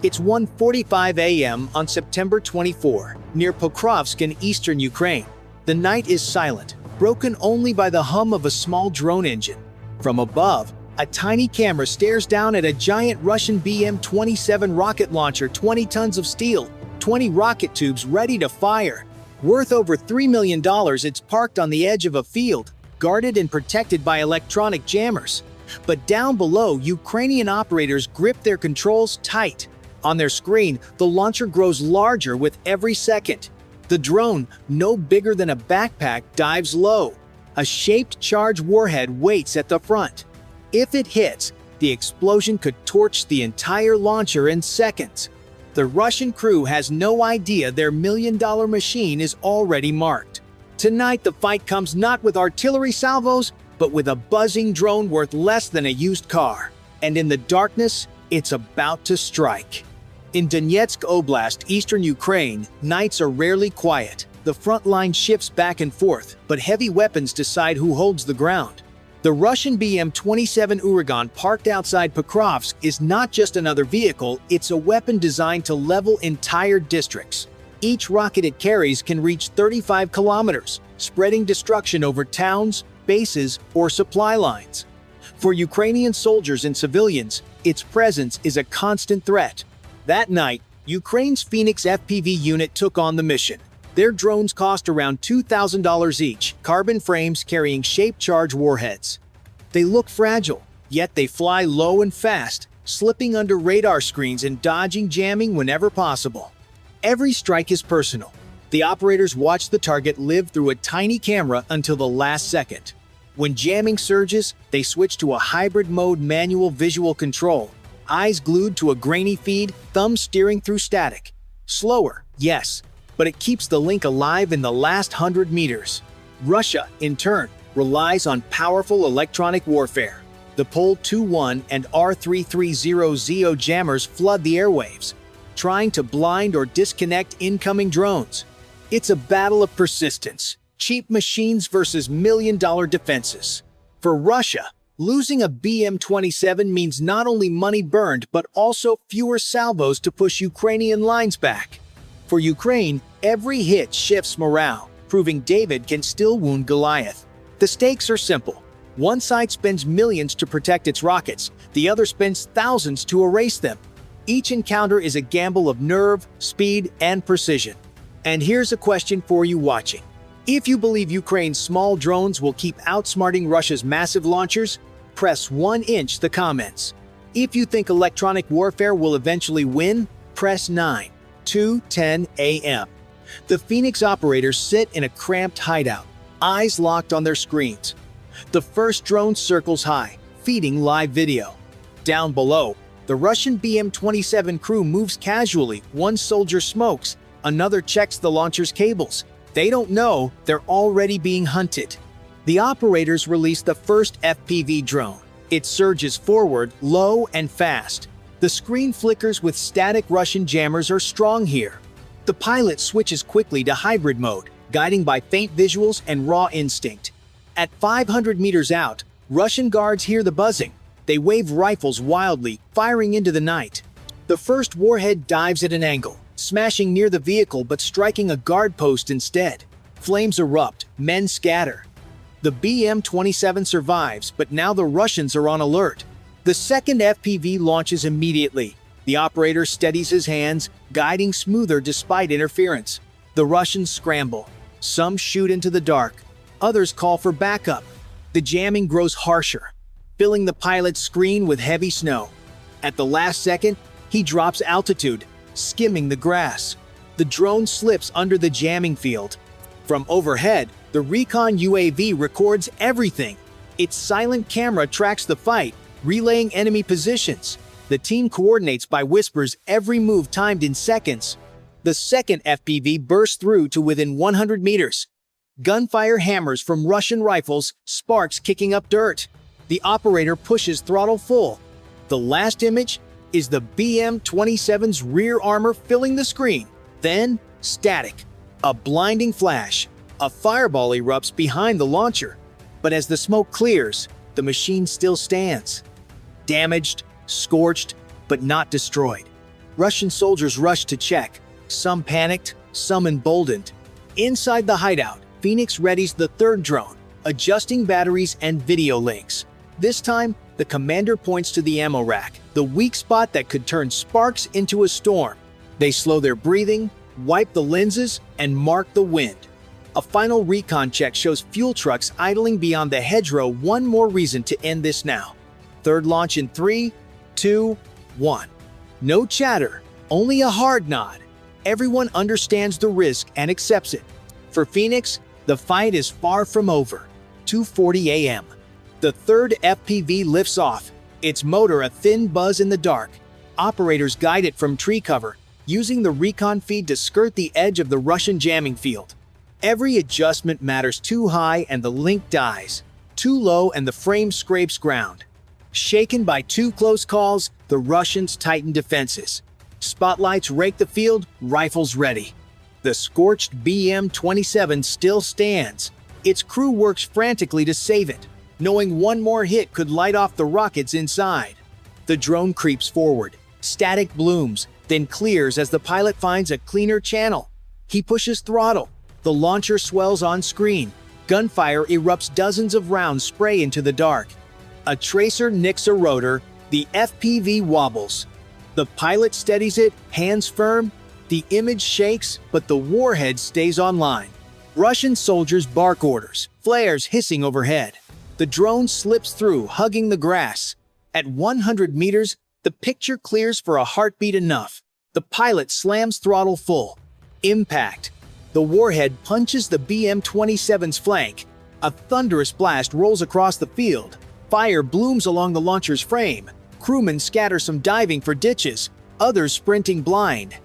It's 1:45 a.m. on September 24, near Pokrovsk in eastern Ukraine. The night is silent, broken only by the hum of a small drone engine. From above, a tiny camera stares down at a giant Russian BM-27 rocket launcher, 20 tons of steel, 20 rocket tubes ready to fire. Worth over $3 million, it's parked on the edge of a field, guarded and protected by electronic jammers. But down below, Ukrainian operators grip their controls tight. On their screen, the launcher grows larger with every second. The drone, no bigger than a backpack, dives low. A shaped charge warhead waits at the front. If it hits, the explosion could torch the entire launcher in seconds. The Russian crew has no idea their million-dollar machine is already marked. Tonight, the fight comes not with artillery salvos, but with a buzzing drone worth less than a used car. And in the darkness, it's about to strike. In Donetsk Oblast, eastern Ukraine, nights are rarely quiet. The front line shifts back and forth, but heavy weapons decide who holds the ground. The Russian BM-27 Uragan parked outside Pokrovsk is not just another vehicle, it's a weapon designed to level entire districts. Each rocket it carries can reach 35 kilometers, spreading destruction over towns, bases, or supply lines. For Ukrainian soldiers and civilians, its presence is a constant threat. That night, Ukraine's Phoenix FPV unit took on the mission. Their drones cost around $2,000 each, carbon frames carrying shaped charge warheads. They look fragile, yet they fly low and fast, slipping under radar screens and dodging jamming whenever possible. Every strike is personal. The operators watch the target live through a tiny camera until the last second. When jamming surges, they switch to a hybrid mode manual visual control, eyes glued to a grainy feed, thumbs steering through static. Slower, yes, but it keeps the link alive in the last 100 meters. Russia, in turn, relies on powerful electronic warfare. The Pol-21 and R330ZO jammers flood the airwaves, trying to blind or disconnect incoming drones. It's a battle of persistence, cheap machines versus million-dollar defenses. For Russia, losing a BM-27 means not only money burned but also fewer salvos to push Ukrainian lines back. For Ukraine, every hit shifts morale, proving David can still wound Goliath. The stakes are simple. One side spends millions to protect its rockets, the other spends thousands to erase them. Each encounter is a gamble of nerve, speed, and precision. And here's a question for you watching. If you believe Ukraine's small drones will keep outsmarting Russia's massive launchers, press 1 inch the comments. If you think electronic warfare will eventually win, press 9. 2:10 a.m. The Phoenix operators sit in a cramped hideout, eyes locked on their screens. The first drone circles high, feeding live video. Down below, the Russian BM-27 crew moves casually. One soldier smokes, another checks the launcher's cables. They don't know they're already being hunted. The operators release the first FPV drone. It surges forward, low and fast. The screen flickers with static. Russian jammers are strong here. The pilot switches quickly to hybrid mode, guiding by faint visuals and raw instinct. At 500 meters out, Russian guards hear the buzzing. They wave rifles wildly, firing into the night. The first warhead dives at an angle, smashing near the vehicle but striking a guard post instead. Flames erupt, men scatter. The BM-27 survives, but now the Russians are on alert. The second FPV launches immediately. The operator steadies his hands, guiding smoother despite interference. The Russians scramble. Some shoot into the dark. Others call for backup. The jamming grows harsher, filling the pilot's screen with heavy snow. At the last second, he drops altitude, skimming the grass. The drone slips under the jamming field. From overhead, the recon UAV records everything. Its silent camera tracks the fight, relaying enemy positions. The team coordinates by whispers, every move timed in seconds. The second FPV bursts through to within 100 meters. Gunfire hammers from Russian rifles, sparks kicking up dirt. The operator pushes throttle full. The last image is the BM-27's rear armor filling the screen. Then, static. A blinding flash. A fireball erupts behind the launcher. But as the smoke clears, the machine still stands. Damaged, scorched, but not destroyed. Russian soldiers rushed to check, some panicked, some emboldened. Inside the hideout, Phoenix readies the third drone, adjusting batteries and video links. This time, the commander points to the ammo rack, the weak spot that could turn sparks into a storm. They slow their breathing, wipe the lenses, and mark the wind. A final recon check shows fuel trucks idling beyond the hedgerow. One more reason to end this now. Third launch in 3, 2, 1. No chatter, only a hard nod. Everyone understands the risk and accepts it. For Phoenix, the fight is far from over. 2:40 a.m. The third FPV lifts off, its motor a thin buzz in the dark. Operators guide it from tree cover, using the recon feed to skirt the edge of the Russian jamming field. Every adjustment matters. Too high and the link dies. Too low and the frame scrapes ground. Shaken by two close calls, the Russians tighten defenses. Spotlights rake the field, rifles ready. The scorched BM-27 still stands. Its crew works frantically to save it, knowing one more hit could light off the rockets inside. The drone creeps forward. Static blooms, then clears as the pilot finds a cleaner channel. He pushes throttle. The launcher swells on screen. Gunfire erupts, dozens of rounds spray into the dark. A tracer nicks a rotor. The FPV wobbles. The pilot steadies it, hands firm. The image shakes, but the warhead stays online. Russian soldiers bark orders, flares hissing overhead. The drone slips through, hugging the grass. At 100 meters, the picture clears for a heartbeat enough. The pilot slams throttle full. Impact. The warhead punches the BM-27's flank. A thunderous blast rolls across the field. Fire blooms along the launcher's frame. Crewmen scatter, some diving for ditches, others sprinting blind.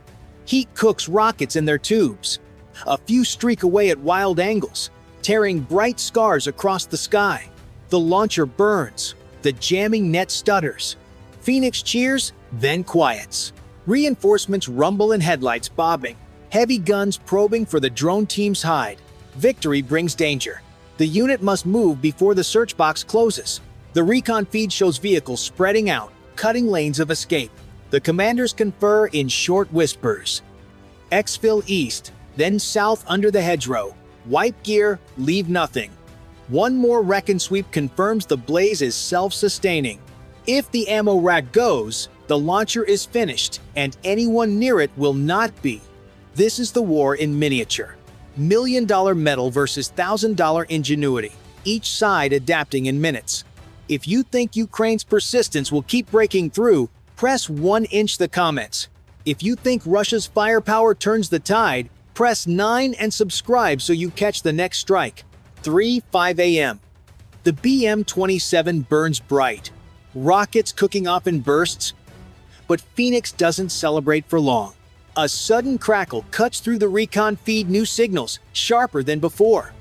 Heat cooks rockets in their tubes. A few streak away at wild angles, tearing bright scars across the sky. The launcher burns. The jamming net stutters. Phoenix cheers, then quiets. Reinforcements rumble in headlights bobbing. Heavy guns probing for the drone team's hide. Victory brings danger. The unit must move before the search box closes. The recon feed shows vehicles spreading out, cutting lanes of escape. The commanders confer in short whispers. Exfil east, then south under the hedgerow. Wipe gear, leave nothing. One more recon sweep confirms the blaze is self-sustaining. If the ammo rack goes, the launcher is finished, and anyone near it will not be. This is the war in miniature. $1 million metal versus $1,000 ingenuity, each side adapting in minutes. If you think Ukraine's persistence will keep breaking through, press 1 inch the comments. If you think Russia's firepower turns the tide, press 9 and subscribe so you catch the next strike. 3:05 a.m. The BM-27 burns bright. Rockets cooking off in bursts. But Phoenix doesn't celebrate for long. A sudden crackle cuts through the recon feed, new signals, sharper than before.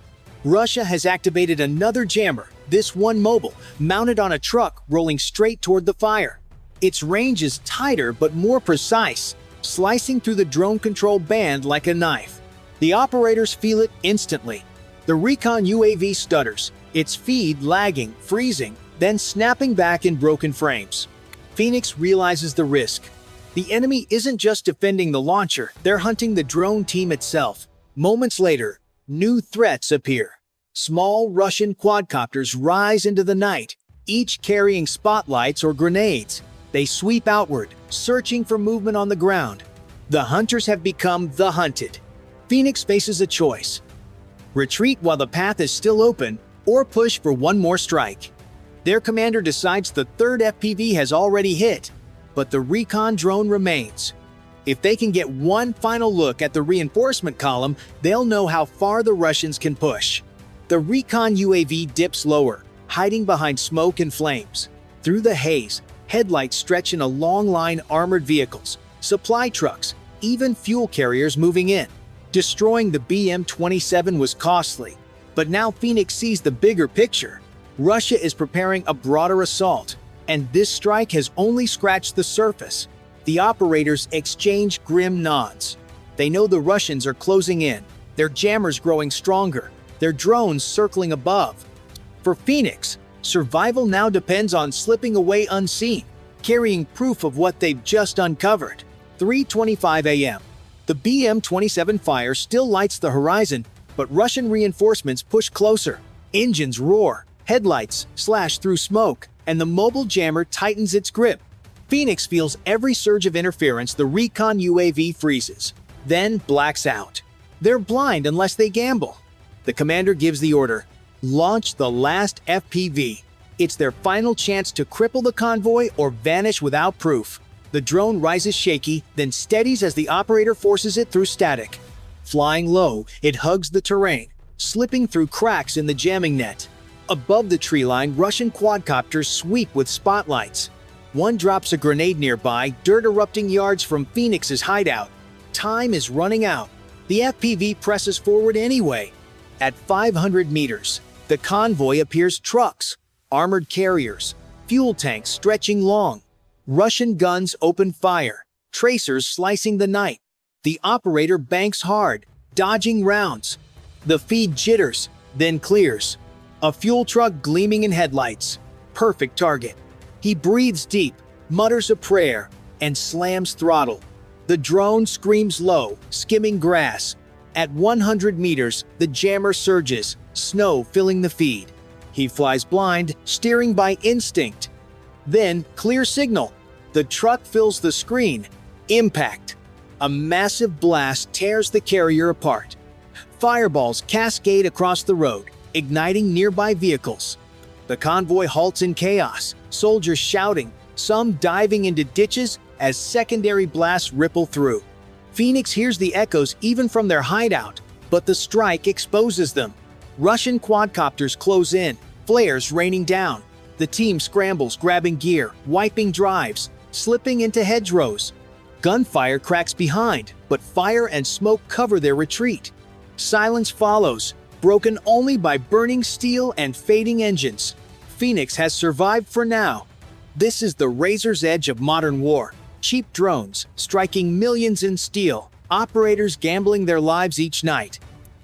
Russia has activated another jammer, this one mobile, mounted on a truck rolling straight toward the fire. Its range is tighter but more precise, slicing through the drone control band like a knife. The operators feel it instantly. The recon UAV stutters, its feed lagging, freezing, then snapping back in broken frames. Phoenix realizes the risk. The enemy isn't just defending the launcher, they're hunting the drone team itself. Moments later, new threats appear. Small Russian quadcopters rise into the night, each carrying spotlights or grenades. They sweep outward, searching for movement on the ground. The hunters have become the hunted. Phoenix faces a choice: retreat while the path is still open, or push for one more strike. Their commander decides the third FPV has already hit, but the recon drone remains. If they can get one final look at the reinforcement column, they'll know how far the Russians can push. The recon UAV dips lower, hiding behind smoke and flames. Through the haze, headlights stretch in a long line, armored vehicles, supply trucks, even fuel carriers moving in. Destroying the BM-27 was costly, but now Phoenix sees the bigger picture. Russia is preparing a broader assault, and this strike has only scratched the surface. The operators exchange grim nods. They know the Russians are closing in, their jammers growing stronger, their drones circling above. For Phoenix, survival now depends on slipping away unseen, carrying proof of what they've just uncovered. 3:25 a.m. The BM-27 fire still lights the horizon, but Russian reinforcements push closer. Engines roar, headlights slash through smoke, and the mobile jammer tightens its grip. Phoenix feels every surge of interference. The recon UAV freezes, then blacks out. They're blind unless they gamble. The commander gives the order, launch the last FPV. It's their final chance to cripple the convoy or vanish without proof. The drone rises shaky, then steadies as the operator forces it through static. Flying low, it hugs the terrain, slipping through cracks in the jamming net. Above the tree line, Russian quadcopters sweep with spotlights. One drops a grenade nearby, dirt erupting yards from Phoenix's hideout. Time is running out. The FPV presses forward anyway. At 500 meters, the convoy appears: trucks, armored carriers, fuel tanks stretching long. Russian guns open fire, tracers slicing the night. The operator banks hard, dodging rounds. The feed jitters, then clears. A fuel truck gleaming in headlights. Perfect target. He breathes deep, mutters a prayer, and slams throttle. The drone screams low, skimming grass. At 100 meters, the jammer surges, snow filling the feed. He flies blind, steering by instinct. Then, clear signal. The truck fills the screen. Impact. A massive blast tears the carrier apart. Fireballs cascade across the road, igniting nearby vehicles. The convoy halts in chaos, soldiers shouting, some diving into ditches as secondary blasts ripple through. Phoenix hears the echoes even from their hideout, but the strike exposes them. Russian quadcopters close in, flares raining down. The team scrambles, grabbing gear, wiping drives, slipping into hedgerows. Gunfire cracks behind, but fire and smoke cover their retreat. Silence follows, broken only by burning steel and fading engines. Phoenix has survived for now. This is the razor's edge of modern war. Cheap drones striking millions in steel, operators gambling their lives each night.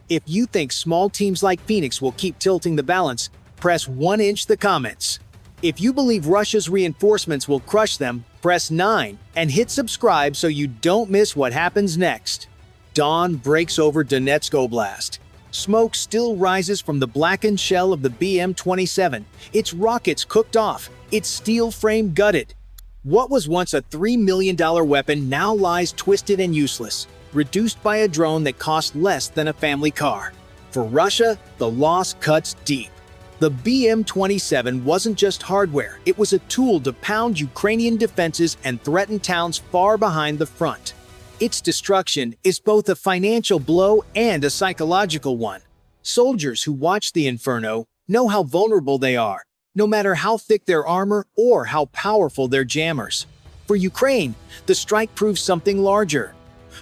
If you think small teams like Phoenix will keep tilting the balance, press 1 inch the comments. If you believe Russia's reinforcements will crush them, press 9 and hit subscribe so you don't miss what happens next. Dawn breaks over Donetsk Oblast. Smoke still rises from the blackened shell of the BM-27, its rockets cooked off, its steel frame gutted. What was once a $3 million weapon now lies twisted and useless, reduced by a drone that cost less than a family car. For Russia, the loss cuts deep. The BM-27 wasn't just hardware, it was a tool to pound Ukrainian defenses and threaten towns far behind the front. Its destruction is both a financial blow and a psychological one. Soldiers who watch the inferno know how vulnerable they are, no matter how thick their armor or how powerful their jammers. For Ukraine, the strike proves something larger.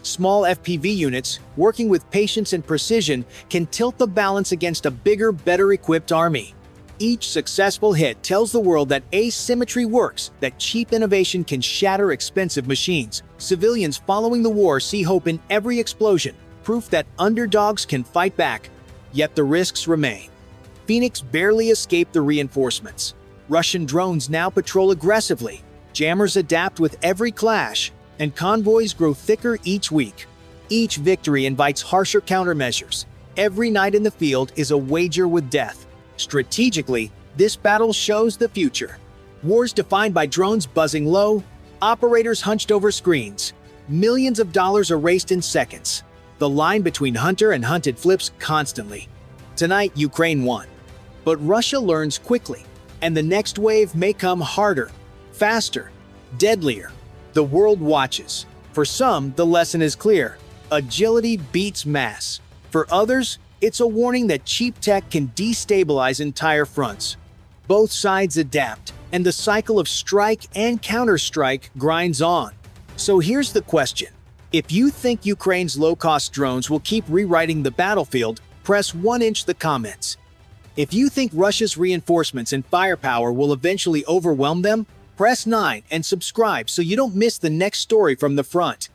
Small FPV units, working with patience and precision, can tilt the balance against a bigger, better-equipped army. Each successful hit tells the world that asymmetry works, that cheap innovation can shatter expensive machines. Civilians following the war see hope in every explosion, proof that underdogs can fight back. Yet the risks remain. Phoenix barely escaped the reinforcements. Russian drones now patrol aggressively. Jammers adapt with every clash, and convoys grow thicker each week. Each victory invites harsher countermeasures. Every night in the field is a wager with death. Strategically, this battle shows the future. Wars defined by drones buzzing low, operators hunched over screens, millions of dollars erased in seconds. The line between hunter and hunted flips constantly. Tonight, Ukraine won. But Russia learns quickly, and the next wave may come harder, faster, deadlier. The world watches. For some, the lesson is clear. Agility beats mass. For others, it's a warning that cheap tech can destabilize entire fronts. Both sides adapt, and the cycle of strike and counterstrike grinds on. So here's the question. If you think Ukraine's low-cost drones will keep rewriting the battlefield, press 1 inch the comments. If you think Russia's reinforcements and firepower will eventually overwhelm them, press 9 and subscribe so you don't miss the next story from the front.